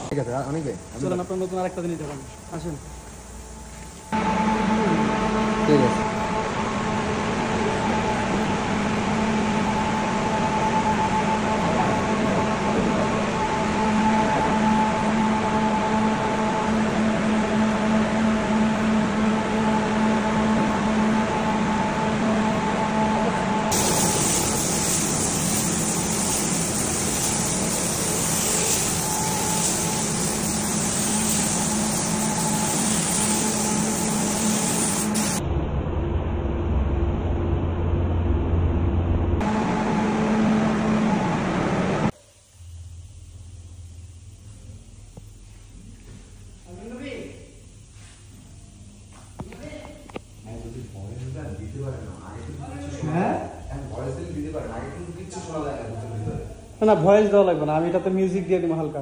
ঠিক আছে অনেকে চলেন আপনার নতুন আরেকটা দিন দেখান আসেন ঠিক আছে না ভয়েস দেওয়া লাগবে না আমি এটাতে মিউজিক দিয়ে দিব হালকা